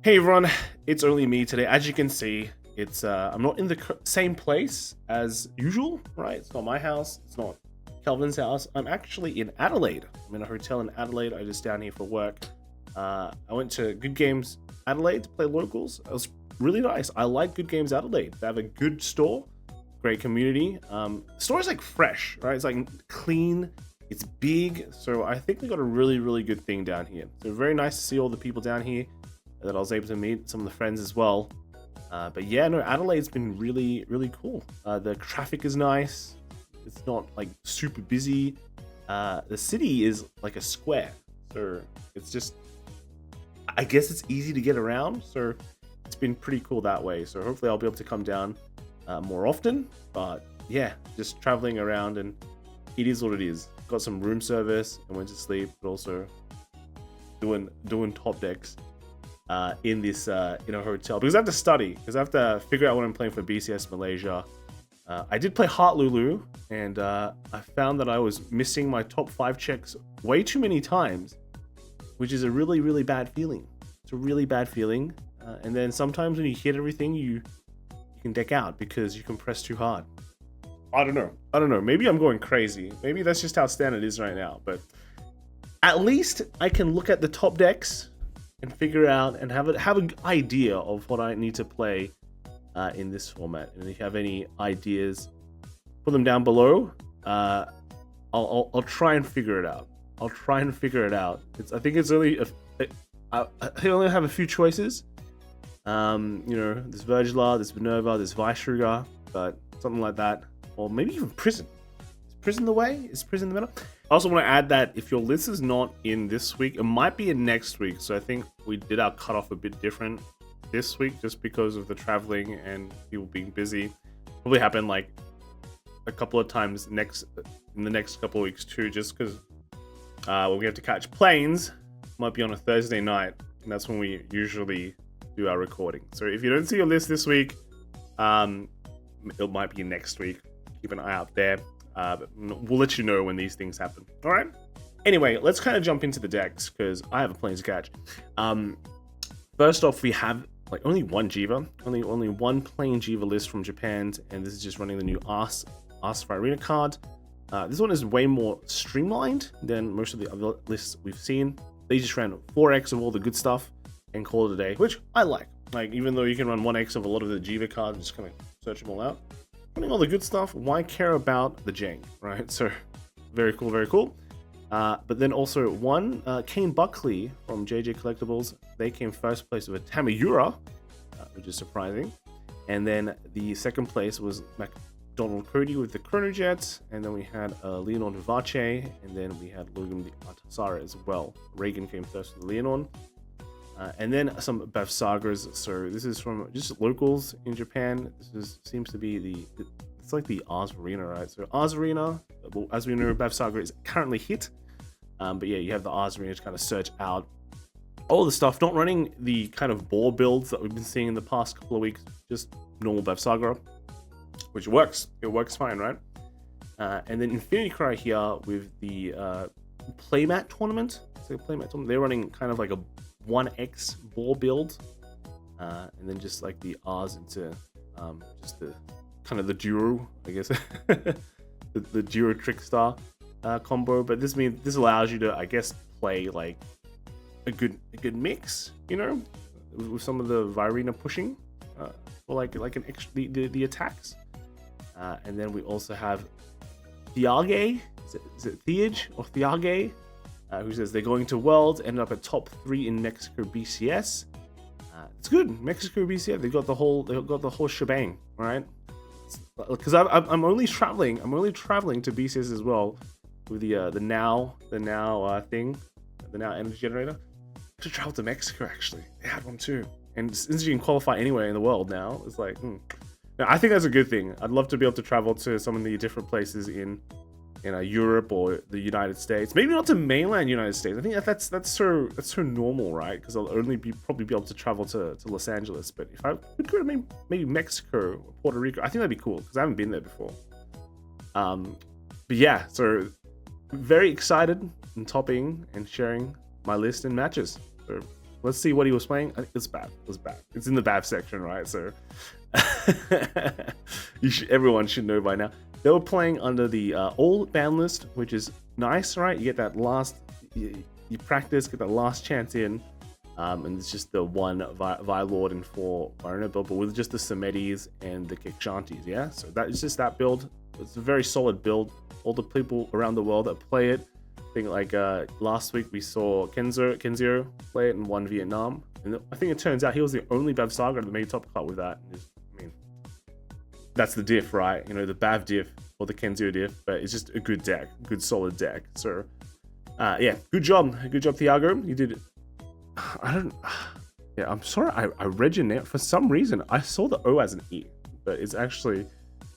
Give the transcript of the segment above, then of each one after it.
Hey everyone, it's only me today. As you can see, it's I'm not in the same place as usual, right? It's not my house, it's not Kelvin's house. I'm actually in Adelaide. I'm in a hotel in Adelaide. I just down here for work. I went to Good Games Adelaide to play locals. It was really nice. I like Good Games Adelaide. They have a good store, great community. The store is like fresh, right? It's like clean. It's big, so I think they got a really good thing down here. So very nice to see all the people down here that I was able to meet, some of the friends as well. But yeah, no, Adelaide's been really cool. The traffic is nice. It's not like super busy. The city is like a square, so it's just, I guess it's easy to get around. So it's been pretty cool that way. So hopefully I'll be able to come down more often. But yeah, just traveling around, and it is what it is. Got some room service and went to sleep, but also doing top decks in this in a hotel, because I have to study, because I have to figure out what I'm playing for BCS Malaysia. I did play Heartluru, and I found that I was missing my top 5 checks way too many times, which is a really bad feeling. It's a really bad feeling. And then sometimes when you hit everything, you can deck out because you can press too hard. I don't know. Maybe I'm going crazy. Maybe that's just how standard is right now. But at least I can look at the top decks and figure out and have an idea of what I need to play in this format. And if you have any ideas, put them down below. I'll try and figure it out. I think it's only I only have a few choices. You know, there's Vyrgillia, there's Minerva, there's Veissrugr, but something like that, or maybe even Prison. Is Prison the way? Is Prison the meta? I also want to add that if your list is not in this week, it might be in next week. So I think we did our cutoff a bit different this week, just because of the traveling and people being busy. Probably happen like a couple of times in the next couple of weeks too, just because when we have to catch planes, might be on a Thursday night, and that's when we usually do our recording. So if you don't see your list this week, it might be next week. Keep an eye out there. But we'll let you know when these things happen. All right. Anyway, let's kind of jump into the decks, because I have a plane to catch. First off, we have like only one Jiva, only one plain Jiva list from Japan, and this is just running the new Ask for Arena card. This one is way more streamlined than most of the other lists we've seen. They just ran 4x of all the good stuff and called it a day, which I like. Like, even though you can run 1x of a lot of the Jiva cards, just kind of search them all out. Running all the good stuff, why care about the jank, right? So very cool. But then also one Kane Buckley from JJ Collectibles. They came first place with a Tamayura, which is surprising. And then the second place was McDonald Cody with the Chrono Jet. And then we had Lianorn Vivace, and then we had Logan the Artasara as well. Reagan came first with Lianorn. And then some Bavsargras. So this is from just locals in Japan. This seems to be it's like the Ars Arena, right? So Ars Arena, well, as we know, Bavsargra is currently hit. But yeah, you have the Ars Arena to kind of search out all the stuff. Not running the kind of ball builds that we've been seeing in the past couple of weeks. Just normal Bavsargra, which works. It works fine, right? And then Infinity Cry here with the Playmat tournament. So Playmat tournament. They're running kind of like a 1x ball build, and then just like the R's into just the kind of the duo, I guess, the duo trickstar combo. But this allows you to, I guess, play like a good mix, you know, with some of the Vyrina pushing, or like an extra the attacks. And then we also have Thiage. Is it Thiage or Thiage? Who says they're going to Worlds, ended up at top 3 in Mexico BCS. It's good. Mexico BCS, they got the whole shebang, right? Because I'm only traveling to BCS as well with the now thing, the now energy generator. To travel to Mexico, actually, they had one too. And since you can qualify anywhere in the world now, it's like, Now, I think that's a good thing. I'd love to be able to travel to some of the different places in Europe or the United States. Maybe not to mainland United States. I think that's so normal, right? Because I'll only probably be able to travel to Los Angeles. But if I could go to maybe Mexico or Puerto Rico, I think that'd be cool because I haven't been there before. But yeah, so very excited and topping and sharing my list and matches. So Let's see what he was playing. I think it's Bav. It was Bav. It's in the Bav section, right? So everyone should know by now. They were playing under the old ban list, which is nice, right? You get that last, you practice, get that last chance in, and it's just the one Vylord and 4 Varuna build, but with just the Sybilt and the Kikshantis, yeah? So that is just that build. It's a very solid build. All the people around the world that play it, I think like last week we saw Kenzio play it and won Vietnam. And I think it turns out he was the only Bavsargra that made top cut with that. I mean, that's the diff, right? You know, the Bav diff or the Kenzio diff, but it's just a good deck, good solid deck. So, yeah, good job, Thiago. You did. Yeah, I'm sorry, I read your name for some reason. I saw the O as an E, but it's actually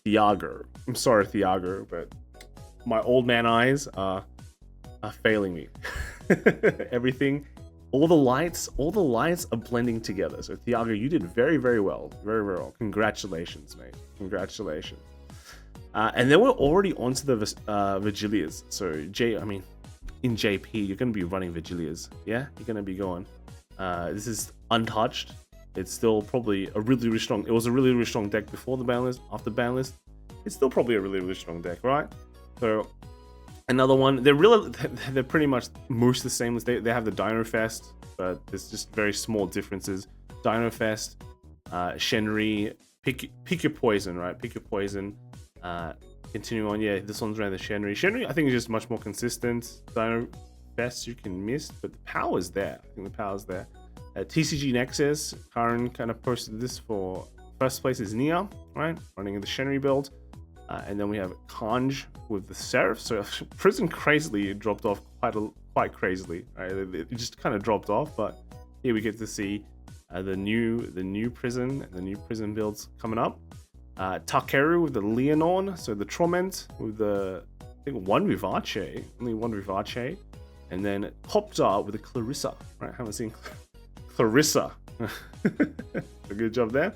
Thiago. I'm sorry, Thiago, but my old man eyes are failing me. Everything. All the lights are blending together. So Thiago, you did very, very well. Very, very well. Congratulations, mate. Congratulations. And then we're already onto the Vyrgillias. So in JP, you're going to be running Vyrgillias. Yeah, you're going to be going. This is untouched. It's still probably a really, really strong. It was a really, really strong deck before the ban list. After ban list, it's still probably a really, really strong deck, right? So another one. They're pretty much most the same as they have the Dino Fest, but there's just very small differences. Dino Fest, Shenri, pick your poison, right? Pick your poison. Continuing on, yeah, this one's around the Shenri. Shenri, I think, is just much more consistent. Dino Fest you can miss, but the power's there. I think the power's there. TCG Nexus, Karen kind of posted this for first place is Nia, right? Running the Shenri build. And then we have Kanj with the Seraph. So Prison crazily dropped off quite crazily. Right? It just kind of dropped off, but here we get to see the new prison builds coming up. Takeru with the Lianorn, so the Torment with the only one Vivace, and then Copter with the Clarissa. Right, haven't seen Clarissa. A good job there.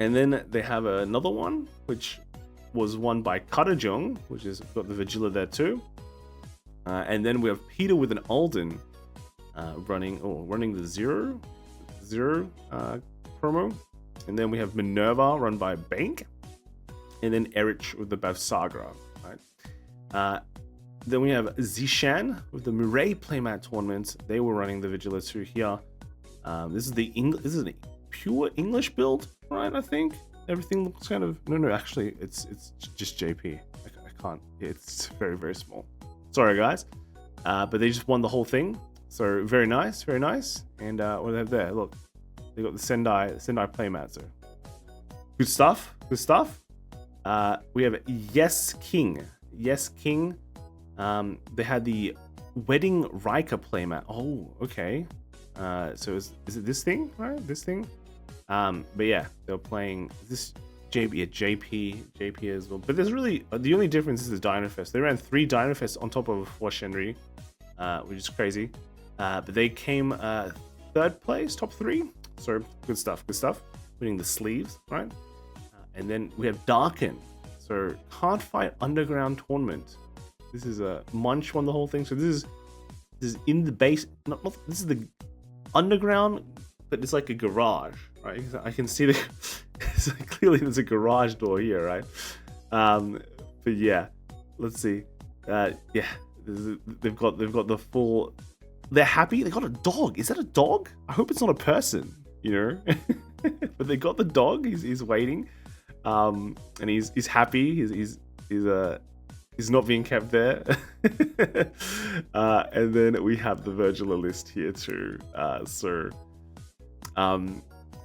And then they have another one, which was won by Kadajong, which is got the Vyrgillia there too. And then we have Peter with an Alden running the zero promo. And then we have Minerva run by Bank. And then Erich with the Bavsargra, right? Then we have Zishan with the Mirai Playmat tournament. They were running the Vyrgillia too here. This is a pure English build, right? I think everything looks kind of actually it's just JP. I can't. It's very, very small. Sorry guys, but they just won the whole thing. So very nice, very nice. And what do they have there? Look, they got the Sendai playmat. So good stuff. We have Yes King. They had the Wedding Rika playmat. Oh, okay. So is it this thing, right? This thing. But yeah, they're playing this JP as well. But there's really the only difference is the Dino Fest. They ran 3 Dino Fests on top of 4 Shenri, which is crazy. But they came 3rd place, top 3. So good stuff. Winning the sleeves, right? And then we have Darken. So Can't Fight Underground Tournament. This is a Munch won the whole thing. So this is in the base. This is the underground, but it's like a garage, right? I can see clearly there's a garage door here, right? But yeah, let's see. Yeah, they've got the full. They're happy. They got a dog. Is that a dog? I hope it's not a person, you know. But they got the dog. He's waiting, and he's happy. He's not being kept there. And then we have the Vyrgillia list here too.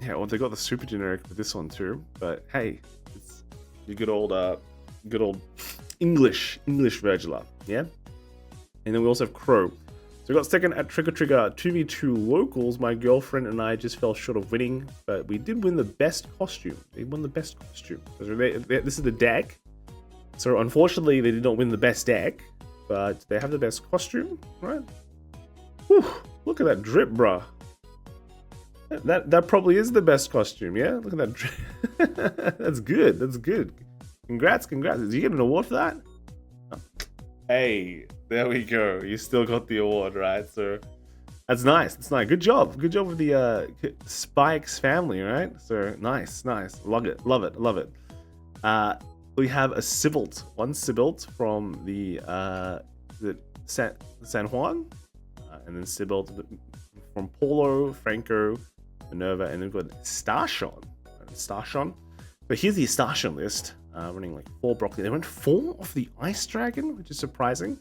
Yeah, well, they got the super generic for this one too. But hey, it's your good old English Vyrgillia, yeah. And then we also have Crow. So we got second at Trigger 2v2 locals. My girlfriend and I just fell short of winning, but we did win the best costume. They won the best costume. So this is the deck. So unfortunately, they did not win the best deck, but they have the best costume, right? Whew, look at that drip, bruh. That probably is the best costume, yeah? Look at that drip. That's good. Congrats. Did you get an award for that? Oh. Hey, there we go. You still got the award, right? So That's nice. That's nice. Good job. Good job with the Spikes family, right? So nice, nice. Love it. Love it. Love it. We have a Sybilt. One Sybilt from the San Juan, and then Sybilt from Polo, Franco, Minerva, and then we've got Estacion. Estacion. But here's the Estacion list. Running like 4 broccoli. They went 4 of the Ice Dragon, which is surprising.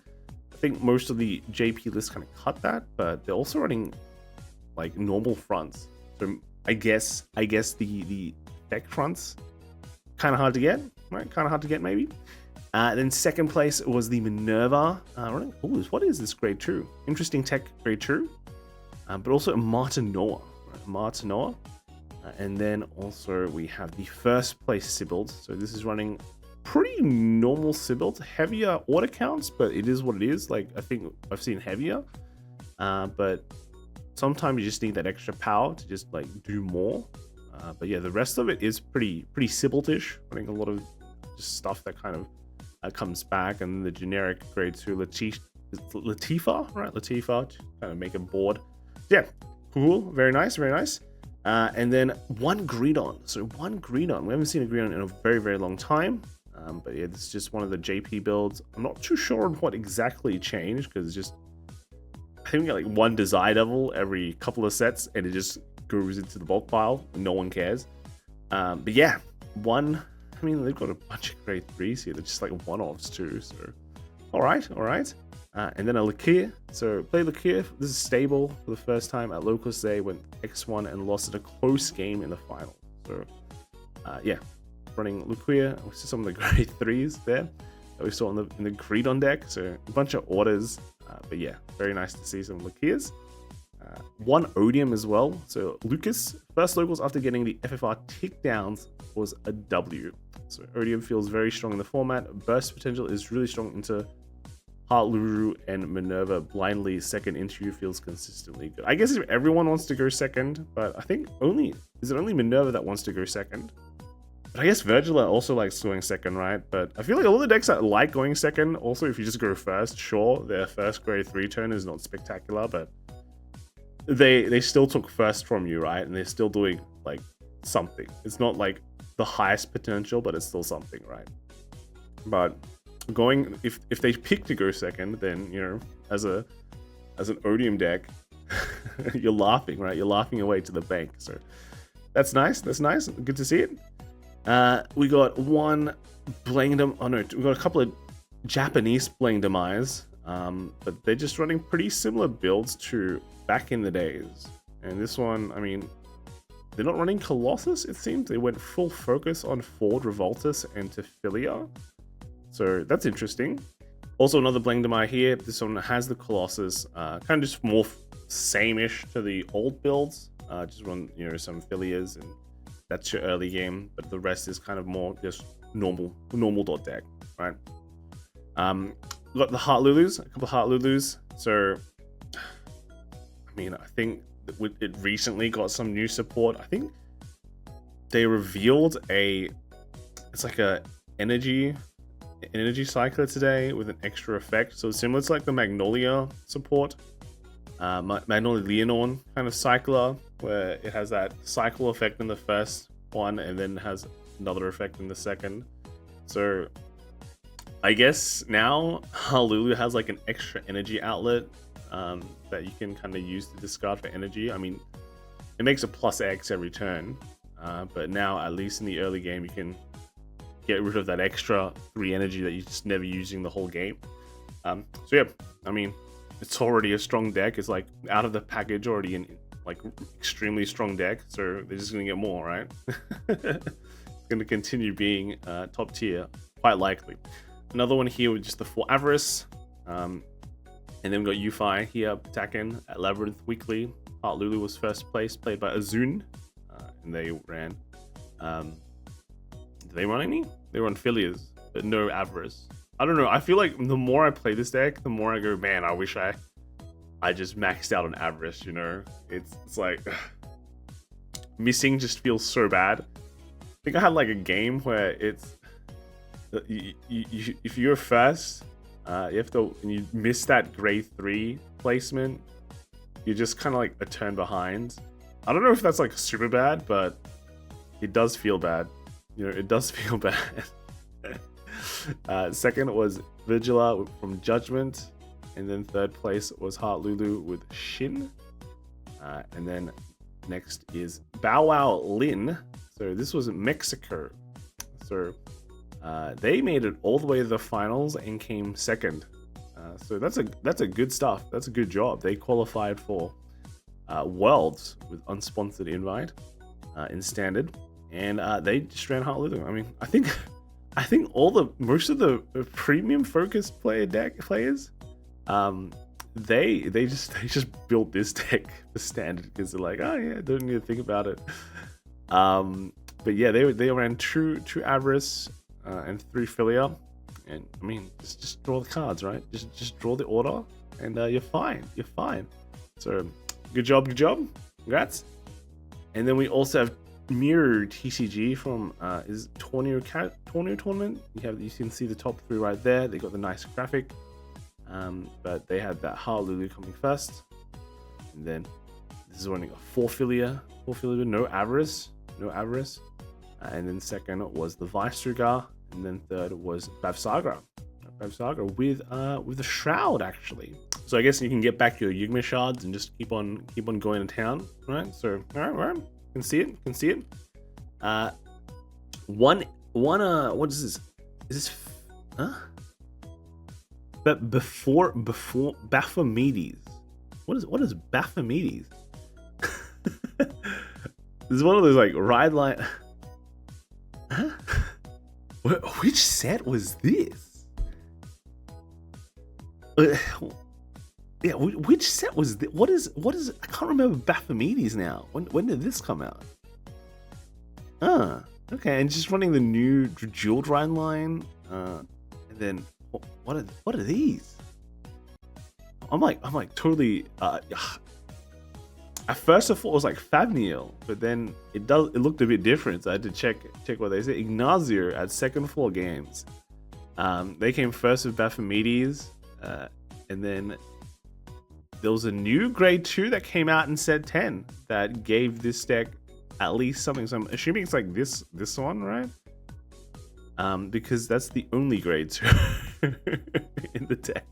I think most of the JP lists kind of cut that, but they're also running like normal fronts. So I guess the deck fronts kind of hard to get, right? Kind of hard to get maybe. Then second place was the Minerva. Running, ooh, what is this grade 2? Interesting tech grade 2, but also a Martinoa. Right? Martinoa. And then also we have the first place Sybilt. So this is running pretty normal Sybilt, heavier order counts, but it is what it is. Like I think I've seen heavier, but sometimes you just need that extra power to just like do more. But yeah, the rest of it is pretty Sybiltish. Running a lot of just stuff that kind of comes back, and the generic grade 2 Latifa, right? Latifa, to kind of make a board. Yeah, cool, very nice, very nice. And then one Greedon. So one Greedon. We haven't seen a Greedon in a very, very long time. But yeah, this is just one of the JP builds. I'm not too sure on what exactly changed, because it's just, I think we got like one Desire Devil every couple of sets, and it just goes into the bulk pile and no one cares. But yeah, one, I mean, they've got a bunch of grade 3s here. They're just like one-offs too. So all right. And then a Luquier. So play Luquier. This is stable for the first time at locals. They went X1 and lost in a close game in the final. So yeah, running Luquier. We see some of the grade 3s there that we saw in the Greedon deck. So a bunch of orders. But yeah, very nice to see some Luquiers. One Odium as well. So Lucas, first locals after getting the FFR tick downs was a W. So Odium feels very strong in the format. Burst potential is really strong into Heartluru and Minerva. Blindly second into feels consistently good. I guess if everyone wants to go second, but I think is it only Minerva that wants to go second? But I guess Vyrgillia also likes going second, right? But I feel like all the decks that like going second, also if you just go first, sure, their first grade 3 turn is not spectacular, but they still took first from you, right? And they're still doing like something. It's not like the highest potential, but it's still something, right? But going, if they pick to go second, then you know, as an Odium deck, you're laughing, right? You're laughing away to the bank. So that's nice. That's nice. Good to see it. We got one Blangdmire. Oh no, we got a couple of Japanese Blangdmires, but they're just running pretty similar builds to back in the days. And this one, I mean, they're not running Colossus. It seems they went full focus on Ford, Revoltus, and Tophilia. So that's interesting. Also another Blangdmire here. This one has the Colossus, kind of just more same-ish to the old builds. Just run, you know, some Philias, and that's your early game. But the rest is kind of more just normal dot deck, right? We got the Heartlurus, a couple of Heartlurus. So, I mean, I think it recently got some new support. I think they revealed it's like a energy cycler today with an extra effect. So similar to like the Magnolia support, Magnolia Lianorn kind of cycler, where it has that cycle effect in the first one and then has another effect in the second. So I guess now Heartluru has like an extra energy outlet that you can kind of use to discard for energy. I mean, it makes a plus X every turn, but now at least in the early game you can get rid of that extra 3 energy that you're just never using the whole game. So yeah, I mean, it's already a strong deck. It's like out of the package already in like extremely strong deck, so they're just gonna get more, right? It's gonna continue being top tier, quite likely. Another one here with just the 4 Avarice, and then we got Yuffie here attacking at Labyrinth weekly. Heartluru was first place, played by Azun, and they ran. Did they run any? They run Philias, but no Avarice. I don't know. I feel like the more I play this deck, the more I go, man, I wish I just maxed out on Avarice. You know, it's like missing just feels so bad. I think I had like a game where it's if you're first, you have to, and you miss that grade 3 placement, you're just kind of like a turn behind. I don't know if that's like super bad, but it does feel bad. You know, it does feel bad. Second was Vyrgillia from Judgment, and then third place was Heartluru with Shin. And then next is Bow Wow Lin. So this was Mexico. So they made it all the way to the finals and came second. So that's a good stuff. That's a good job. They qualified for Worlds with unsponsored invite in standard, and they just ran Heartluru. I mean, I think most of the premium focused players, they just built this deck for standard because they're like, oh yeah, don't need to think about it. But yeah, they ran two Avarice and 3 Filia, and I mean, just draw the cards, right? Just draw the order, and you're fine. You're fine. So good job, congrats. And then we also have Mirror TCG from is Tornado tournament. You can see the top 3 right there. They got the nice graphic, but they had that Heartluru coming first, and then this is when they got 4 Filia, no Avarice, and then second was the Veissrugr, and then third was Bavsargra with the Shroud actually. So I guess you can get back your Yugma shards and just keep on going to town, right? So all right. Can see it. What is this? Is this But before Baphormedes. What is Baphormedes? This is one of those like ride line. Huh? Which set was this? Yeah, which set was this? What is? I can't remember Baphormedes now. When did this come out? Okay, and just running the new Jeweled Ride line. And then what are these? I'm like totally. At first I thought it was like Fabniel, but then it looked a bit different. So I had to check what they said. Ignacio at Second Floor Games. They came first with Baphormedes, and then there was a new grade 2 that came out in set 10 that gave this deck at least something. So I'm assuming it's like this one, right? Because that's the only grade 2 in the deck.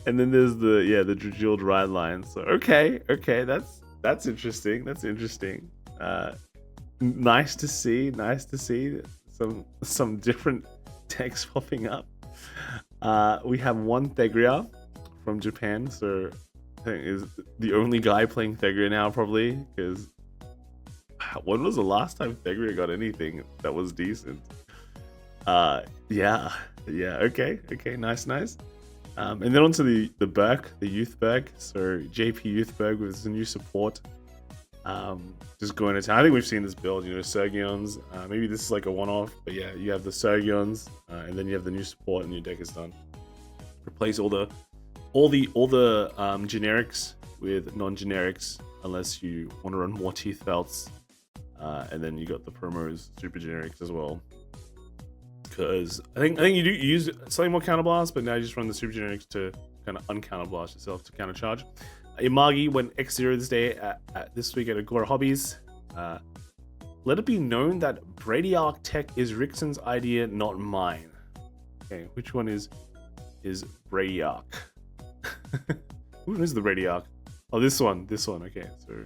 And then there's the Jeweled Ride line. So okay, that's interesting. Nice to see some different decks popping up. We have one Thegrea from Japan, so I think is the only guy playing Thegrea now probably, because when was the last time Thegrea got anything that was decent? Yeah, okay, nice. And then onto the Youthberk. So JP Youthberk with some new support. Just going to town. I think we've seen this build, Sergions. Maybe this is like a one-off, but yeah, you have the Sergions, and then you have the new support, and your deck is done. Replace all the generics with non-generics, unless you want to run more Teeth Belts, and then you got the promos, super generics as well. Because I think you do use slightly more counterblast, but now you just run the super generics to kind of uncounterblast yourself to countercharge. Imagi went X0 this day this week at Agora Hobbies. Let it be known that Bradyarch tech is Rickson's idea, not mine. Okay, which one is Bradyarch? Who is the Bradyarch? Oh, this one. Okay, so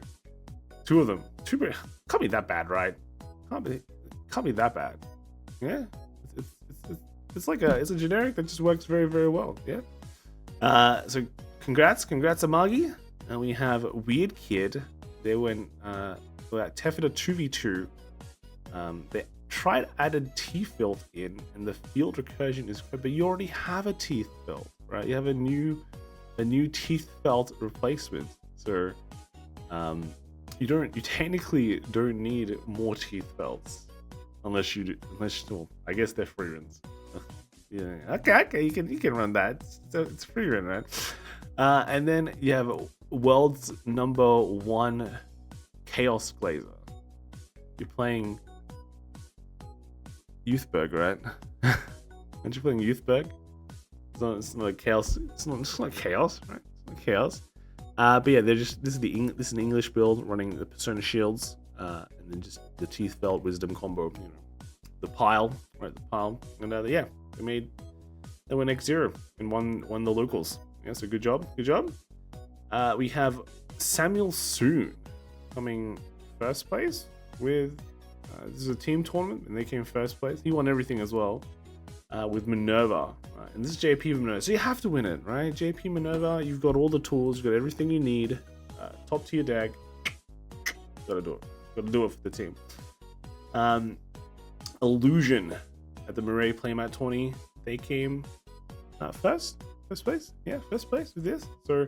2 of them. Can't be that bad, right? Can't be that bad. Yeah, it's a generic that just works very, very well. Yeah. So congrats Amagi. And we have Weird Kid. They went for that Tefida 2v2. They tried added Teeth Belt in, and the field recursion is good, but you already have a Teeth Belt, right? You have a new Teeth Belt replacement. So you technically don't need more Teeth Belts unless well, I guess they're free runs. Yeah. Okay, you can run that. It's free run, right? And then you have World's #1 Chaos Blazer. You're playing Youthberk, right? Aren't you playing Youthberk? It's not like chaos. It's not chaos, right? It's not chaos. But yeah, this is an English build running the Persona Shields, and then just the Teeth Belt Wisdom combo. You know, the pile, right? The pile, and yeah, they went X0 and won the locals. Yeah, so good job. We have Samuel Soon coming first place with this is a team tournament, and they came first place. He won everything as well with Minerva. And this is JP Minerva, so you have to win it, right? JP Minerva, you've got all the tools, you've got everything you need. Top tier deck, gotta do it for the team. Illusion at the Murray Playmat 20, they came first place, yeah, first place with this. So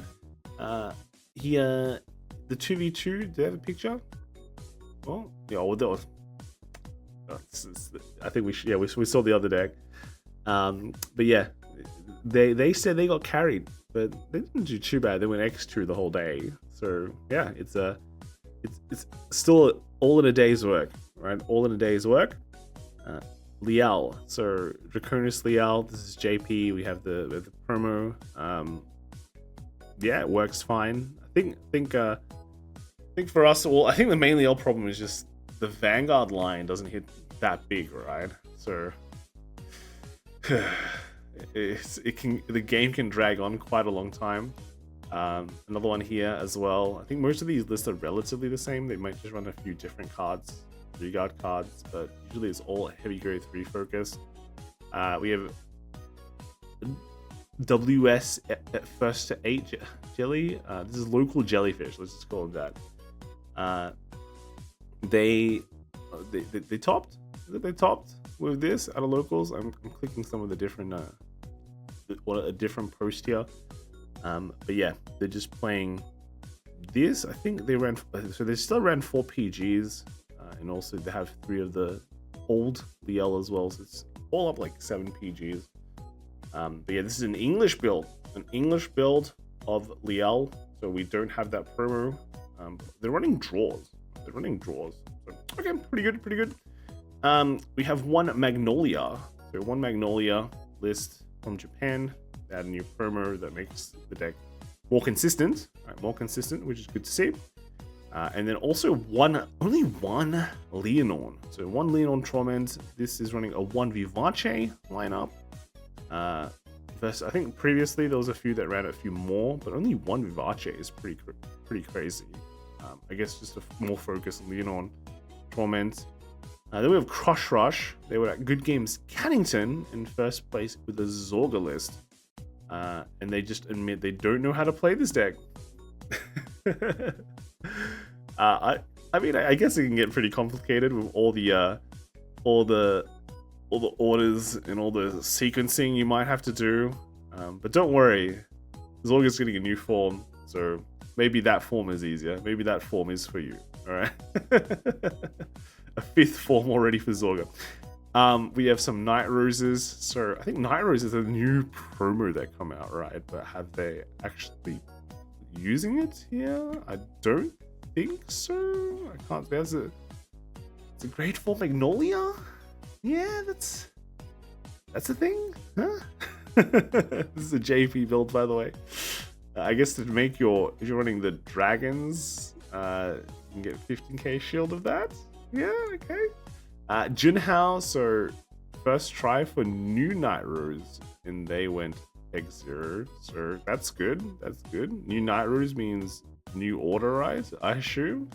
here, the 2v2, do they have a picture? Well, yeah, well, that was, I think we saw the other deck. But yeah, they said they got carried, but they didn't do too bad. They went X2 the whole day. So yeah, it's still all in a day's work, right? All in a day's work. Liael, so Draconis Liael. This is JP. We have the promo. Yeah, it works fine. I think for us, well, I think the main Liael problem is just the Vanguard line doesn't hit that big, right? So the game can drag on quite a long time. Another one here as well. I think most of these lists are relatively the same. They might just run a few different cards, 3-guard cards, but usually it's all heavy grade 3 focus. We have WS at first to 8 jelly. This is local jellyfish. Let's just call it that. They topped. They topped with this out of locals. I'm clicking some of the different a different post here. But yeah, they're just playing this. I think they ran, so they still ran 4 PGs, and also they have 3 of the old Liael as well. So it's all up like 7 PGs. But yeah, this is an English build of Liael. So we don't have that promo. They're running draws. So, okay, pretty good. We have one Magnolia. So one Magnolia list from Japan. They add a new promo that makes the deck more consistent, right? Which is good to see. And then also only one Lianorn. So one Lianorn Torment. This is running a 1 Vivace lineup. Versus, I think previously there was a few that ran a few more, but only one Vivace is pretty crazy. I guess just a more focused Lianorn Torment. Then we have Crush Rush. They were at Good Games Cannington in first place with the Zorga list. And they just admit they don't know how to play this deck. I mean, I guess it can get pretty complicated with all the orders and all the sequencing you might have to do. But don't worry, Zorga's getting a new form, so maybe that form is easier. Maybe that form is for you. All right. A 5th form already for Zorga. We have some Nightroses. So I think Nightrose is a new promo that come out, right? But have they actually using it here? I don't think so. I can't. It's a grade 4 Magnolia. Yeah, that's a thing, huh? This is a JP build, by the way. I guess to make if you're running the dragons, you can get 15k shield of that. Yeah, okay. Junhao, so first try for new Nightrose, and they went X0, so that's good. New Nightrose means new order, right? I assume.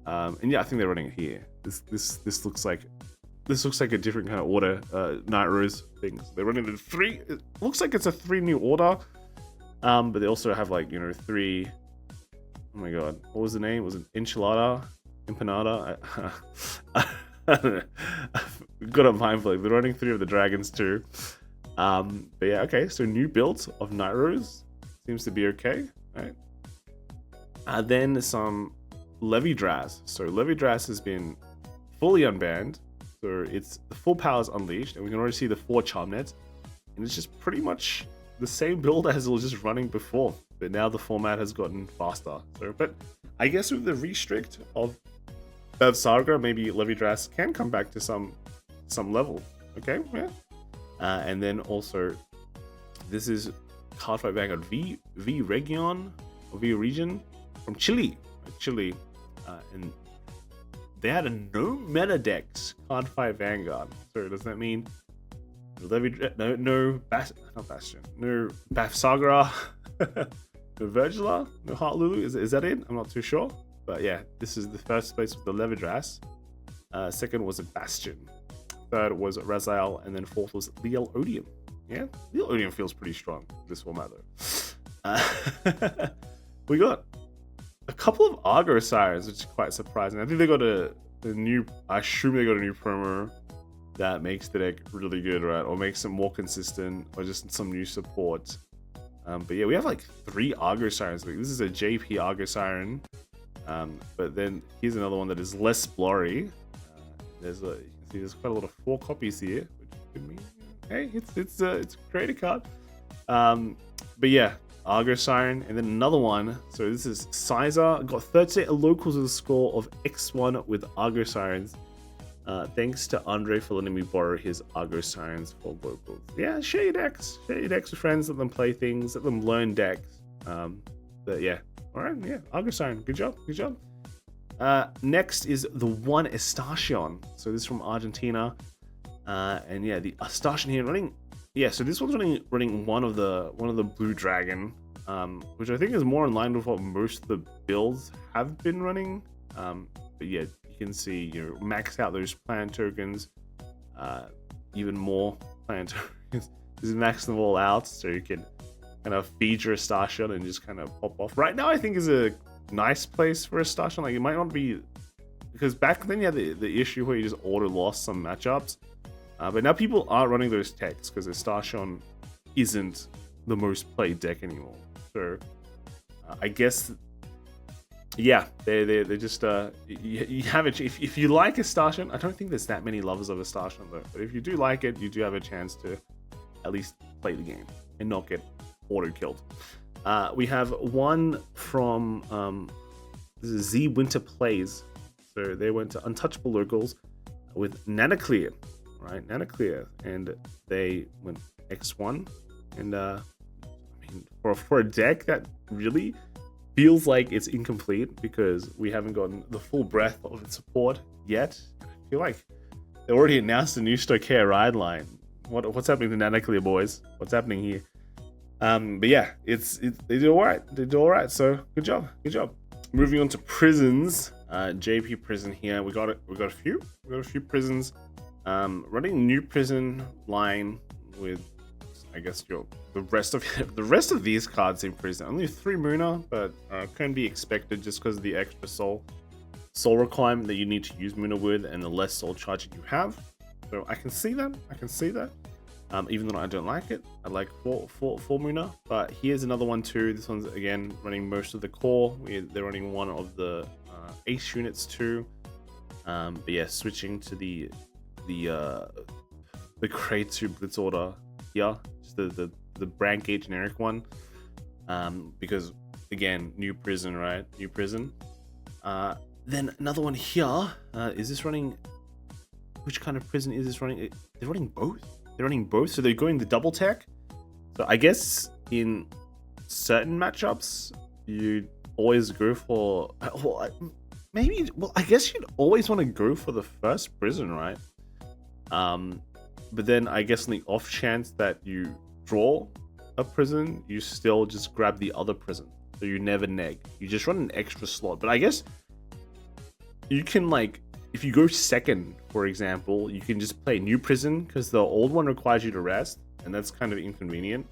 And yeah, I think they're running it here. This looks like a different kind of order. Nightrose things. They're running the 3. It looks like it's a 3 new order. But they also have 3. Oh my god, what was the name? Was it Enchilada? Empanada? I don't know. I've got a mind blank. They're running 3 of the dragons too. But yeah, okay. So new builds of Nightrose seems to be okay, right? Then some Levidras. So Levidras has been fully unbanned. So it's the full powers unleashed, and we can already see the 4 charm nets, and it's just pretty much the same build as it was just running before. But now the format has gotten faster. So, but I guess with the restrict of Bavsargra, maybe Levidras can come back to some level. Okay, yeah. And then also this is Cardfight Vanguard Vyrgillia or Vyrgillia from Chile. And they had a no meta decks Cardfight Vanguard. So does that mean no Bavsargra, no Vyrgillia, no Heartluru? Is that it? I'm not too sure. But yeah, this is the first place with the Levidras. Second was a Bastion. Third was RaiZBlaz, and then fourth was Liael Odium. Yeah, Liael Odium feels pretty strong in this format though. We got a couple of Argosirens, which is quite surprising. I think they got a new. I assume they got a new promo that makes the deck really good, right? Or makes it more consistent, or just some new support. But yeah, we have like 3 Argosirens. This is a JP Argosiren. But then here's another one that is less blurry. There's quite a lot of 4 copies here, which could mean, hey, it's a creator card. But yeah, Argosiren, and then another one. So this is Sizer, got 38 locals with a score of X1 with Argosirens. Thanks to Andre for letting me borrow his Argosirens for locals. Yeah, share your decks with friends, let them play things, let them learn decks. But yeah, all right, yeah, Argosiren, good job. Next is the one Estacion. So this is from Argentina, and yeah, the Estacion here running. Yeah, so this one's running one of the blue dragon, which I think is more in line with what most of the builds have been running. But yeah, you can see max out those plan tokens, even more plan tokens. Just max them all out so you can kind of feed your Estacion and just kind of pop off. Right now, I think is a nice place for a Estacion. Like, it might not be, because back then you had the issue where you just auto lost some matchups, but now people are running those techs because Estacion isn't the most played deck anymore. So I guess, yeah, they just you have it. If you like Estacion, I don't think there's that many lovers of Estacion though, but if you do like it, you do have a chance to at least play the game and not get auto killed. We have one from this is Z Winter Plays. So they went to Untouchable Locals with Nanaclir, right? Nanaclir, and they went X1. And I mean, for a deck that really feels like it's incomplete because we haven't gotten the full breadth of its support yet. I feel like they already announced a new Thegrea ride line. What's happening to Nanaclir, boys? What's happening here? But yeah, they did all right. They did all right. So good job. Moving on to prisons. JP prison here. We got a few prisons. Running new prison line with, I guess, the rest of these cards in prison. Only 3 Muna, but can be expected just because of the extra soul requirement that you need to use Muna with, and the less soul charging you have. So I can see that. Even though I don't like it, I like 4 Muna. But here's another one too. This one's again running most of the core. They're running one of the ace units too. But yeah, switching to the Crate 2 Blitz order here, just the brand gate generic one. Because again, new prison, right? New prison. Then another one here. Is this running? Which kind of prison is this running? They're running both. So they're going the double tech. So I guess in certain matchups, you'd always go for, I guess you'd always want to go for the first prison, right? But then I guess on the off chance that you draw a prison, you still just grab the other prison. So you never neg. You just run an extra slot. But I guess you can, like, if you go second, for example, you can just play new prison because the old one requires you to rest, and that's kind of inconvenient.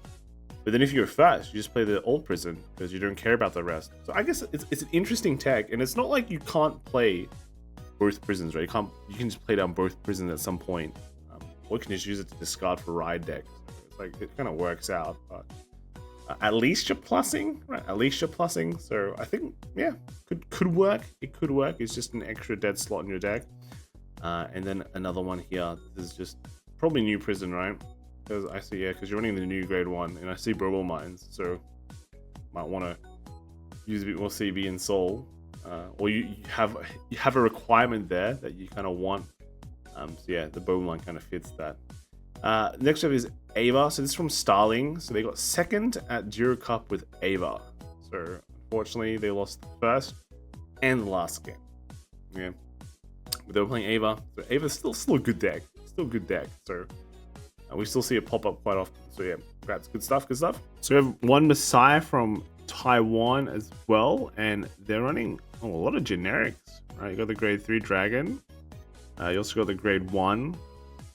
But then if you go first, you just play the old prison because you don't care about the rest. So I guess it's an interesting tech, and it's not like you can't play both prisons, right? You can just play down both prisons at some point, or you can just use it to discard for ride decks. It's like, it kind of works out, but at least you're plussing, right? So I think, yeah, could work. It could work. It's just an extra dead slot in your deck. And then another one here. This is just probably new prison, right? Because I see, yeah, because you're running the new grade 1, and I see Brobo Mines, so might want to use a bit more CB and Soul, or you have a requirement there that you kind of want. So yeah, the Brobo Mine kind of fits that. Next up is Ava. So this is from Starling. So they got second at Duro Cup with Ava. So unfortunately, they lost the first and the last game. Yeah, but they were playing Ava. So Ava's still a good deck. Still a good deck. So we still see it pop up quite often. So yeah, congrats. Good stuff. Good stuff. So we have one Messiah from Taiwan as well, and they're running a lot of generics. Right, you got the grade 3 dragon. You also got the grade 1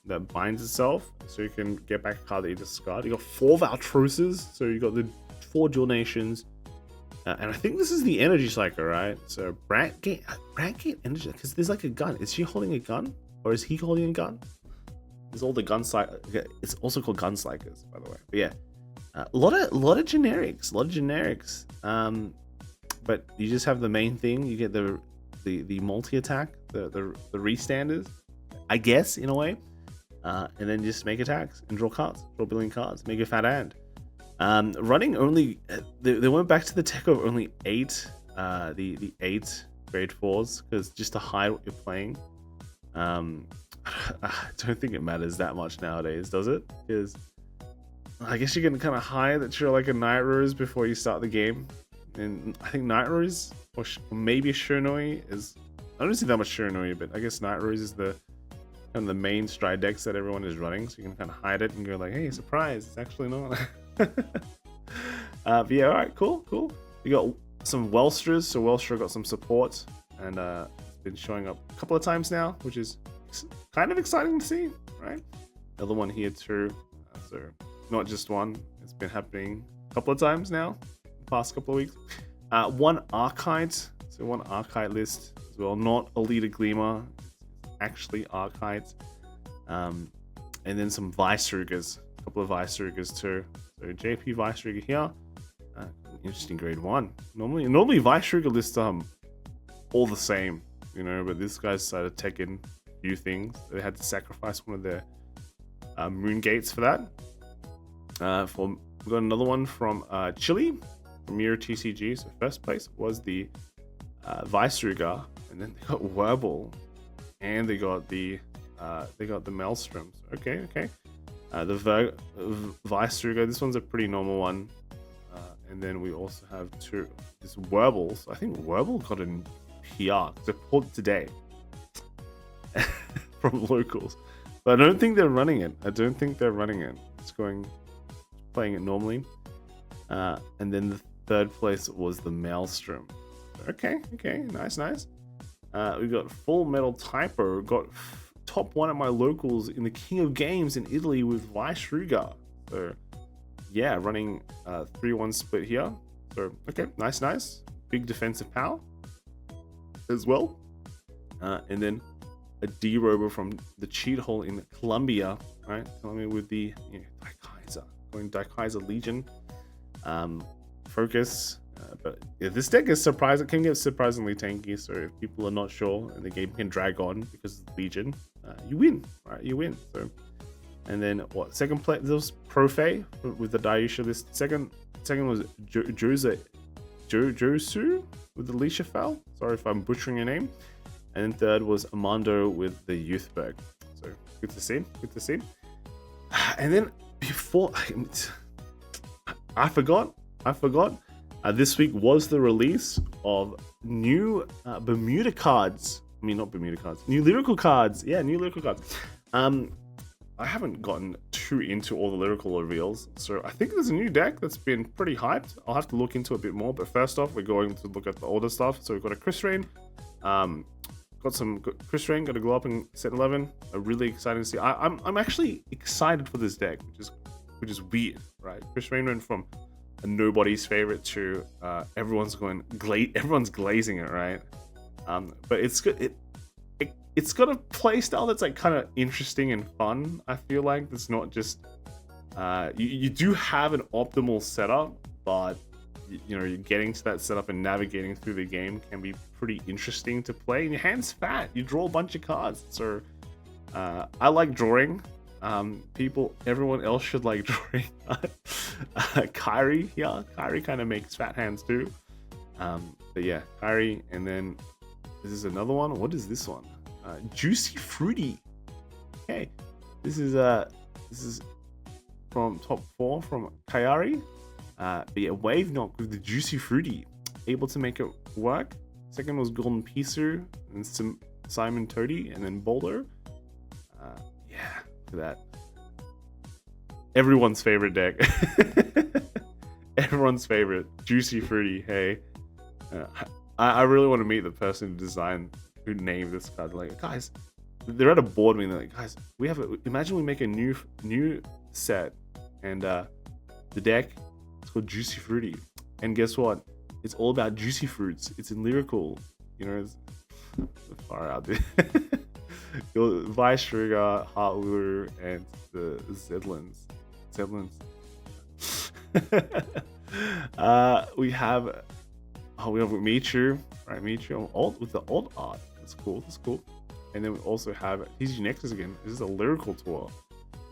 that binds itself, so you can get back a card that you discard. You got 4 Valtroses, so you got the 4 Dual Nations, and I think this is the energy cycle, right? So Brandgate energy, because there's like a gun. Is she holding a gun, or is he holding a gun? There's all the gun cycle. It's also called Gunslakers, by the way. But yeah, a lot of generics, but you just have the main thing. You get the multi attack, the restanders, I guess, in a way. And then just make attacks and draw cards, draw a billion cards, make a fat hand. Running only, they went back to the tech of only 8, the 8 grade 4s, because just to hide what you're playing. I don't think it matters that much nowadays, does it? Because I guess you can kind of hide that you're like a Nightrose before you start the game. And I think Nightrose, or maybe Shiranui is, I don't see that much Shiranui, but I guess Nightrose is the the main stride decks that everyone is running, so you can kind of hide it and go like, hey, surprise, it's actually not. But yeah, all right, cool. You got some Welstras, so Welstra got some support, and it's been showing up a couple of times now, which is kind of exciting to see, right? Another one here too, so not just one, it's been happening a couple of times now, the past couple of weeks. One Arkhite, so one Arkhite list as well, not a leader Gleamer, actually Arkhite, and then some Veissruggers, a couple of Veissruggers too. So JP Veissrugr here, interesting grade 1. Normally Veissrugr lists all the same, you know, but this guy decided to take in a few things. They had to sacrifice one of their moon gates for that. We got another one from Chile, from Mirror TCG. So first place was the Veissrugr, and then they got Werbel. And they got the Maelstroms. Okay. The Veissrugr, this one's a pretty normal one. And then we also have this Werbel. So I think Werbel got a PR. It's pulled today from locals. But I don't think they're running it. It's playing it normally. And then the third place was the Maelstrom. Okay, nice. We got Full Metal Typo, got top 1 at my locals in the King of Games in Italy with Veissrugr. So yeah, running 3-1 split here. So okay, nice. Big defensive power as well. And then a D-Robo from the cheat hole in Colombia, right? Colombia with the Daikaiser, going Daikaiser Legion. Focus. But yeah, this deck is surprising. It can get surprisingly tanky, so if people are not sure and the game can drag on because of the Legion, you win, right? You win. So, and then what? Second place, there was Profe with the Dayusha list. Second was Josu with the Leisha Fell. Sorry if I'm butchering your name. And then third was Amando with the Youthberk. So good to see. And then before I forgot. This week was the release of new Bermuda cards. I mean, not Bermuda cards. New Lyrical cards. Yeah, new Lyrical cards. I haven't gotten too into all the Lyrical reveals, so I think there's a new deck that's been pretty hyped. I'll have to look into it a bit more, but first off, we're going to look at the older stuff. So we've got a Chris Rain. Got some Chris Rain, got to go up in set 11. Really exciting to see. I'm actually excited for this deck, which is weird, right? Chris Rain went from a nobody's favorite to everyone's glazing it, right? But it's good. It's got a play style that's like kind of interesting and fun. I feel like it's not just you do have an optimal setup, but you're getting to that setup and navigating through the game can be pretty interesting to play. And your hand's fat. You draw a bunch of cards, so I like drawing. Everyone else should like drawing. Kyrie kind of makes fat hands too. But yeah, Kyrie, and then this is another one. What is this one? Juicy Fruity. Okay, this is from top 4 from Kayari. But yeah, Wave Knock with the Juicy Fruity, able to make it work. Second was Golden Pisu, and Simon Toady, and then Boulder. Yeah, look at that. Everyone's favorite deck. Everyone's favorite. Juicy Fruity, hey. I really want to meet the person who named this card. Like, guys, they're at a board meeting. They're like, guys, imagine we make a new set, and the deck is called Juicy Fruity. And guess what? It's all about juicy fruits. It's in Lyrical. You know, it's far out there. Veissrugr, Heartluru, and the Zedlins. We have Michu, right? Michu with the old art. That's cool. And then we also have TCG Nexus again. This is a Lyrical tour.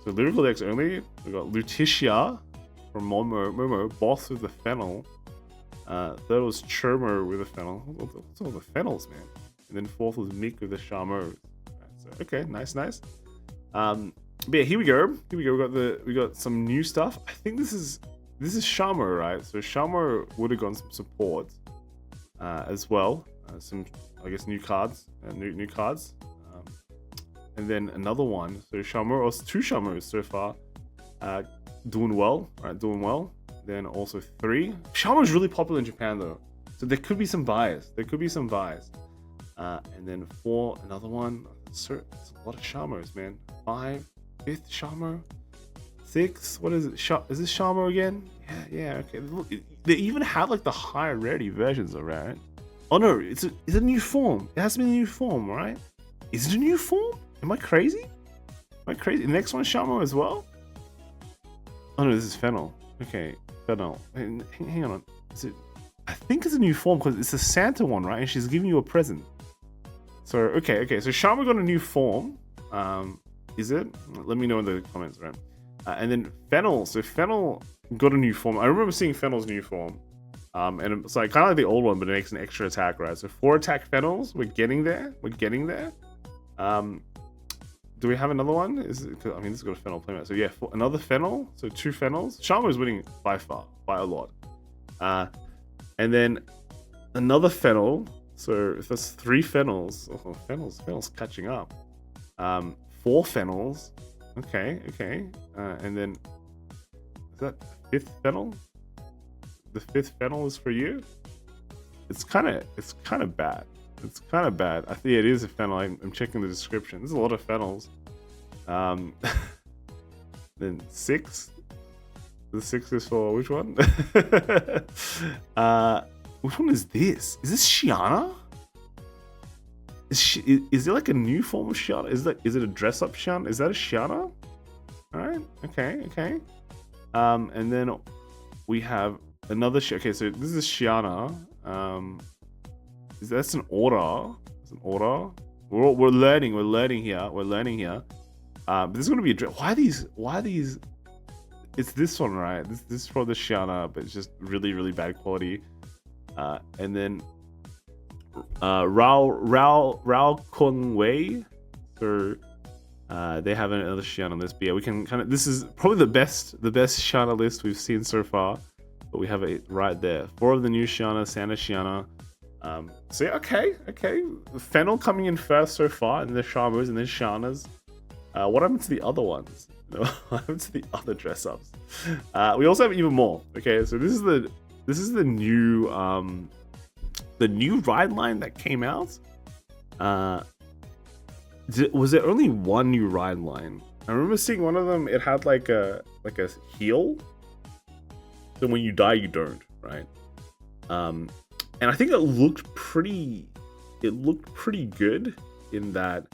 So Lyrical decks only. We got Lutetia from Momo, Boss with the Fennel. Third was Churmer with a Fennel. What's all the Fennels, man? And then fourth was Meek with the Charmeur. Right, so, okay, nice. But yeah, here we go. We got some new stuff. I think this is Charmeur, right? So Charmeur would have gotten some support as well. Some, I guess, new cards. New cards. And then another one. So Charmeur, or 2 Charmeurs so far. Doing well. Then also 3. Charmeur is really popular in Japan though, so there could be some bias. And then 4, another one. It's a lot of Charmeurs, man. 5, 5th Charmeur. 6. What is it? Is this Charmeur again? Yeah. Okay. Look, they even have like the higher rarity versions, alright? Oh no, it's a new form. It has to be a new form, right? Is it a new form? Am I crazy? The next one's Charmeur as well. Oh no, this is Fennel. Okay. Fennel. Hang on. I think it's a new form because it's a Santa one, right? And she's giving you a present. So okay. So Charmeur got a new form. Is it? Let me know in the comments, right? And then Fennel. So Fennel got a new form. I remember seeing Fennel's new form. And it's like kind of like the old one, but it makes an extra attack, right? So 4 attack Fennels. We're getting there. Do we have another one? This has got a Fennel playmat. So yeah, another Fennel. So 2 Fennels. Charmeur is winning by a lot. And then another Fennel. So if that's 3 Fennels. Oh, Fennel's catching up. 4 Fennels. Okay. And then is that 5th Fennel? The 5th Fennel is for you. It's kind of bad. I think it is a Fennel. I'm checking the description. There's a lot of Fennels. Then 6. The 6 is for which one? Which one is this? Is this Shiana? Is there like a new form of Shiana? Is it a dress up Shiana? Is that a Shiana? Alright, okay. And then we have another okay, so this is Shiana. That's an order. We're learning here. But there's gonna be a why these it's this one, right? This is for the Shiana, but it's just really bad quality. And then Rao Kongwei. So they have another Shiana on this. But yeah, we can this is probably the best Shiana list we've seen so far. But we have it right there. 4 of the new Shiana, Santa Shiana. So yeah, okay. Fennel coming in first so far, and then the Charmeurs and then Shianas. What happened to the other ones? What happened to the other dress ups? We also have even more. Okay, so this is the new ride line that came out. Was there only one new ride line? I remember seeing one of them. It had like a heal. So when you die, you don't, right? And I think it looked pretty good in that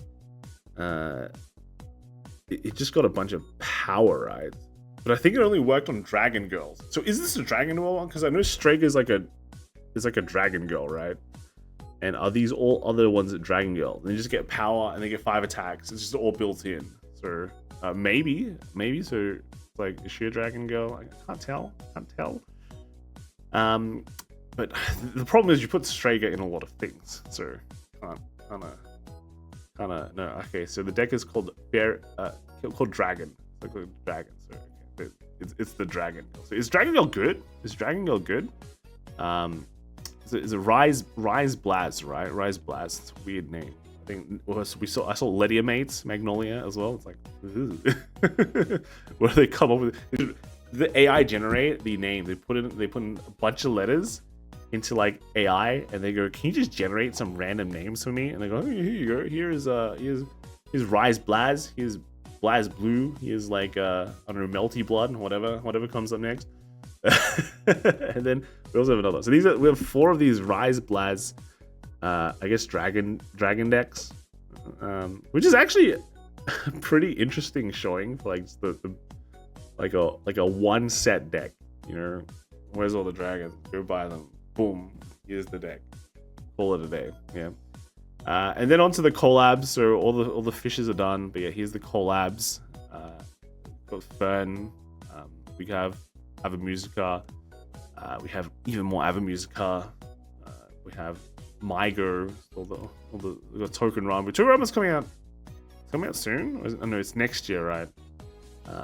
it just got a bunch of power, right? But I think it only worked on Dragon Girls. So is this a Dragon Girl one? Because I know Strega is like a Dragon Girl, right? And are these all other ones at Dragon Girl? They just get power and they get 5 attacks. It's just all built in. So maybe. So like, is she a Dragon Girl? I can't tell. But the problem is you put Strega in a lot of things. So no. Okay, so the deck is called Dragon. It's like a dragon. So okay. It's the Dragon. So is Dragon good? Is Dragon good? Is it RaiZBlaz, right? RaiZBlaz. It's a weird name. I think I saw Lediamates, Magnolia as well. It's like, where do they come up with it? The AI generate the name. They put in a bunch of letters into like AI, and they go, "Can you just generate some random names for me?" And they go, "Oh, here you go. Here's RaiZBlaz. Here's Blaz Blue. Here's like I don't know, Melty Blood, whatever comes up next." And then we also have another. So we have 4 of these RaiZBlaz, I guess dragon decks, which is actually a pretty interesting showing for like the like a one set deck. You know, where's all the dragons? Go buy them. Boom, here's the deck. Call it a day. Yeah. And then onto the collabs. So all the fishes are done, but yeah, here's the collabs. Got Fern. We have Avamusica. We have even more Avamusica. We have Mygo. We got Token Rambu. Token Rambu's coming out. It's coming out soon. I know it's next year, right?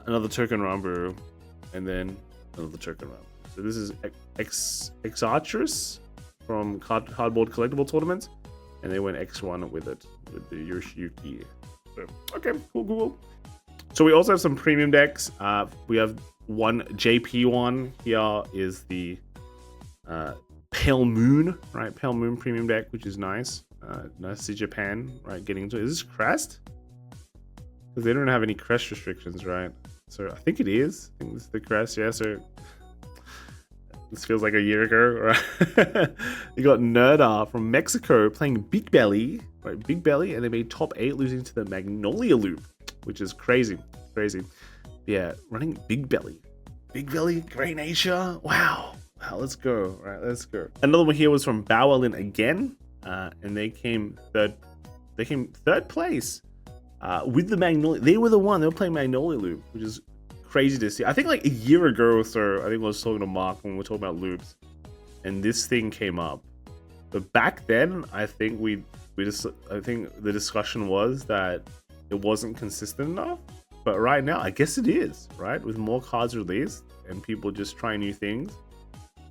Another Token Rambu, and then another Token Rambu. So this is Exartress from Cardboard Collectible Tournaments, and they went X1 with it, with the Yoshiyuki. So, okay, cool. So we also have some premium decks. We have one JP one. Here is the Pale Moon, right? Pale Moon premium deck, which is nice. Nice to see Japan, right? Getting into it. Is this Crest? Because they don't have any Crest restrictions, right? So I think it is. I think this is the Crest, yeah. So this feels like a year ago, right? You got Nerda from Mexico playing Big Belly, right? Big Belly, and they made top 8, losing to the Magnolia loop, which is crazy. Yeah, running Big Belly, Grey Nature. Wow, let's go. Right, let's go. Another one here was from Bowlin again, and they came third place with the Magnolia. They were the playing Magnolia loop, which is crazy to see. I think like a year ago or so, I think I was talking to Mark when we were talking about loops, and this thing came up. But back then, I think I think the discussion was that it wasn't consistent enough. But right now, I guess it is, right? With more cards released and people just trying new things,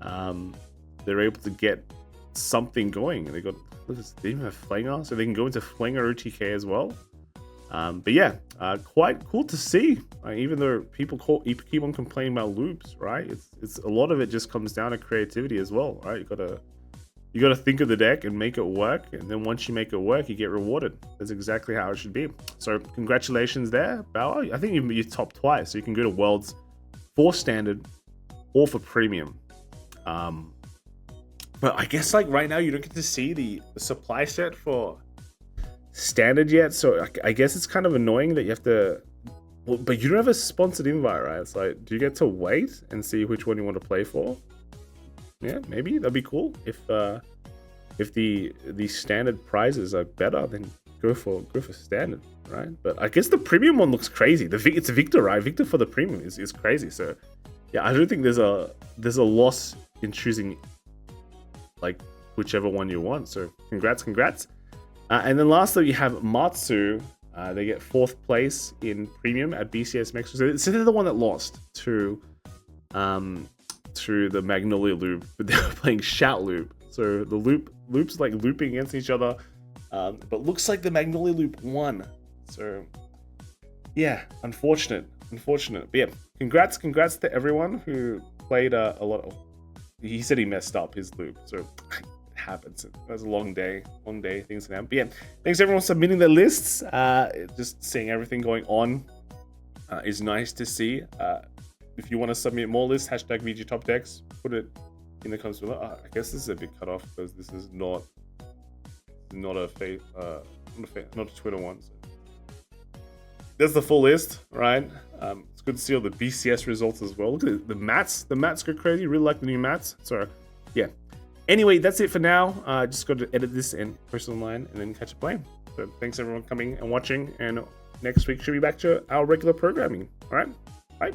they're able to get something going. They even have Flanger, so they can go into Flanger OTK as well. But yeah, quite cool to see. Even though people keep on complaining about loops, right? It's a lot of it just comes down to creativity as well, right? You gotta think of the deck and make it work, and then once you make it work, you get rewarded. That's exactly how it should be. So congratulations there, Bauer. I think you're top twice, so you can go to Worlds for Standard or for Premium. But I guess like right now you don't get to see the supply set for Standard yet, so I guess it's kind of annoying that you have to. Well, but you don't have a sponsored invite, right? It's like, do you get to wait and see which one you want to play for? Yeah, maybe that'd be cool. If the standard prizes are better, then go for Standard, right? But I guess the premium one looks crazy. It's Victor, right? Victor for the premium is crazy. So yeah, I don't think there's a loss in choosing like whichever one you want. So congrats. And then lastly, you have Matsu. They get 4th place in premium at BCS Mexico. So they're the one that lost to the Magnolia loop, but they were playing Shout loop. So the loops like looping against each other, but looks like the Magnolia loop won. So yeah, unfortunate. But yeah, congrats to everyone who played a lot. He said he messed up his loop, so it happens. It was a long day, things can happen. But yeah, thanks everyone submitting their lists. Just seeing everything going on is nice to see. If you want to submit more lists, hashtag VG Top Decks, put it in the comments below. I guess this is a bit cut off because this is not a Twitter one. So. There's the full list, right? It's good to see all the BCS results as well. Look at the mats. The mats go crazy. Really like the new mats. So yeah. Anyway, that's it for now. Just got to edit this and post it online and then catch up playing. So thanks everyone coming and watching. And next week should be back to our regular programming. All right. Bye.